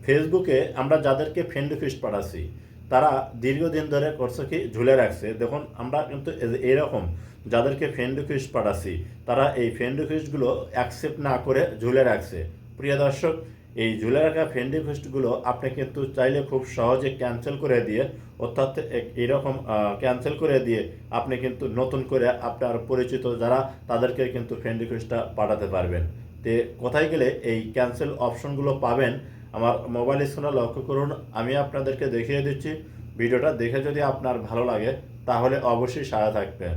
ফেসবুকে আমরা যাদেরকে ফ্রেন্ড রিকোয়েস্ট পাঠাচ্ছি তারা দীর্ঘদিন ধরে করছে কি ঝুলে রাখছে। দেখুন আমরা কিন্তু এরকম যাদেরকে ফ্রেন্ড রিকোয়েস্ট পাঠাচ্ছি তারা এই ফ্রেন্ড রিকোয়েস্টগুলো অ্যাকসেপ্ট না করে ঝুলে রাখছে। প্রিয় দর্শক, এই ঝুলে রাখা ফ্রেন্ড রিকোয়েস্টগুলো আপনি কিন্তু চাইলে খুব সহজে ক্যান্সেল করে দিয়ে, অর্থাৎ এইরকম ক্যান্সেল করে দিয়ে আপনি কিন্তু নতুন করে আপনার পরিচিত যারা তাদেরকে কিন্তু ফ্রেন্ড রিকোয়েস্টটা পাঠাতে পারবেন। তে কোথায় গেলে এই ক্যান্সেল অপশনগুলো পাবেন আমার মোবাইল স্ক্রিনে লক্ষ্য করুন। আমি আপনাদেরকে দেখিয়ে দিচ্ছি। ভিডিওটা দেখে যদি আপনার ভালো লাগে তাহলে অবশ্যই সাথে থাকবেন।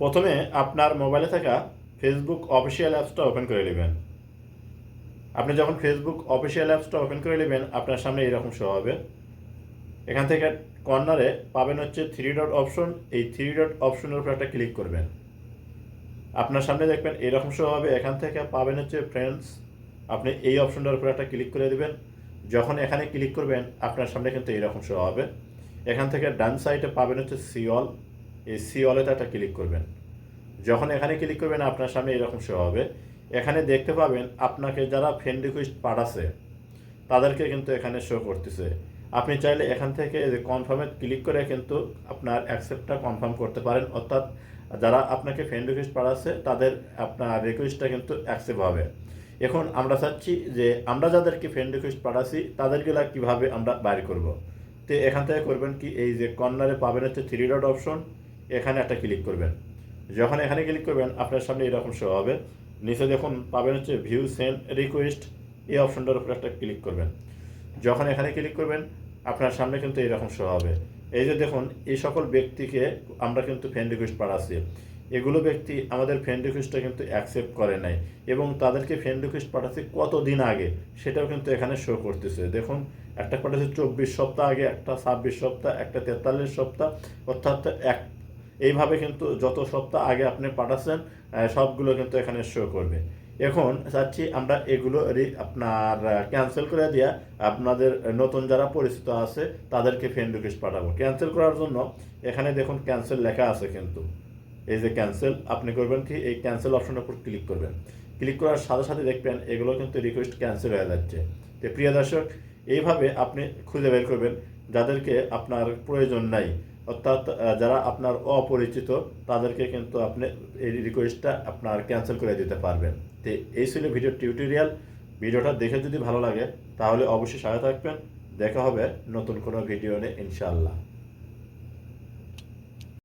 প্রথমে আপনার মোবাইলে থাকা ফেসবুক অফিসিয়াল অ্যাপসটা ওপেন করে নেবেন। আপনি যখন ফেসবুক অফিসিয়াল অ্যাপসটা ওপেন করে নেবেন আপনার সামনে এরকম শো হবে। এখান থেকে কর্নারে পাবেন হচ্ছে থ্রি ডট অপশন। এই থ্রি ডট অপশনের উপর একটা ক্লিক করবেন। আপনার সামনে দেখবেন এরকম শো হবে। এখান থেকে পাবেন হচ্ছে ফ্রেন্ডস। আপনি এই অপশনটার উপর একটা ক্লিক করে দেবেন। যখন এখানে ক্লিক করবেন আপনার সামনে কিন্তু এইরকম শো হবে। এখান থেকে ডান সাইডে পাবেন হচ্ছে সি অল। এই সি অলেতে একটা ক্লিক করবেন। যখন এখানে ক্লিক করবেন আপনার সামনে এরকম শো হবে। এখানে দেখতে পাবেন আপনাকে যারা ফ্রেন্ড রিকোয়েস্ট পাঠাচ্ছে তাদেরকে কিন্তু এখানে শো করতেছে। আপনি চাইলে এখান থেকে যে কনফার্মে ক্লিক করে কিন্তু আপনার অ্যাকসেপ্টটা কনফার্ম করতে পারেন, অর্থাৎ যারা আপনাকে ফ্রেন্ড রিকোয়েস্ট পাঠাচ্ছে তাদের আপনার রিকোয়েস্টটা কিন্তু অ্যাকসেপ্ট হবে। এখন আমরা চাচ্ছি যে আমরা যাদেরকে ফ্রেন্ড রিকোয়েস্ট পাঠাচ্ছি তাদেরগুলা কীভাবে আমরা বাইর করব। তো এখান থেকে করবেন কি, এই যে কর্নারে পাবেন হচ্ছে থ্রি ডট অপশন, এখানে একটা ক্লিক করবেন। যখন এখানে ক্লিক করবেন আপনার সামনে এরকম শো হবে। নিচে দেখুন পাবেন হচ্ছে ভিউ সেন্ড রিকোয়েস্ট, এই অপশনটার উপর একটা ক্লিক করবেন। যখন এখানে ক্লিক করবেন আপনার সামনে কিন্তু এরকম শো হবে। এই যে দেখুন এই সকল ব্যক্তিকে আমরা কিন্তু ফ্রেন্ড রিকোয়েস্ট পাঠাচ্ছি, এগুলো ব্যক্তি আমাদের ফ্রেন্ড রিকোয়েস্টটা কিন্তু অ্যাকসেপ্ট করে নাই এবং তাদেরকে ফ্রেন্ড রিকোয়েস্ট পাঠাচ্ছি কতদিন আগে সেটাও কিন্তু এখানে শো করতেছে। দেখুন একটা পাঠাচ্ছে 24 সপ্তাহ আগে, একটা 26 সপ্তাহ, একটা 43 সপ্তাহ, অর্থাৎ এইভাবে কিন্তু যত সপ্তাহ আগে আপনি পাঠাচ্ছেন সবগুলো কিন্তু এখানে শো করবে। এখন চাচ্ছি আমরা এগুলো আপনার ক্যান্সেল করে দিয়ে আপনাদের নতুন যারা পরিচিত আছে তাদেরকে ফ্রেন্ড রিকোয়েস্ট পাঠাবো। ক্যান্সেল করার জন্য এখানে দেখুন ক্যান্সেল লেখা আছে কিন্তু, এই যে ক্যান্সেল আপনি করবেন কি, এই ক্যান্সেল অপশনের উপর ক্লিক করবেন। ক্লিক করার সাথে সাথে দেখবেন এগুলো কিন্তু রিকোয়েস্ট ক্যান্সেল হয়ে যাচ্ছে। তো প্রিয় দর্শক, এইভাবে আপনি খুঁজে বের করবেন যাদেরকে আপনার প্রয়োজন নাই, অর্থাৎ যারা আপনার অপরিচিত তাদেরকে কিন্তু আপনি এই রিকোয়েস্টটা আপনার ক্যান্সেল করে দিতে পারবেন। তো এই ছিল ভিডিও টিউটোরিয়াল। ভিডিওটা দেখে যদি ভালো লাগে তাহলে অবশ্যই সাথে থাকবেন। দেখা হবে নতুন কোনো ভিডিও নিয়ে ইনশাআল্লাহ।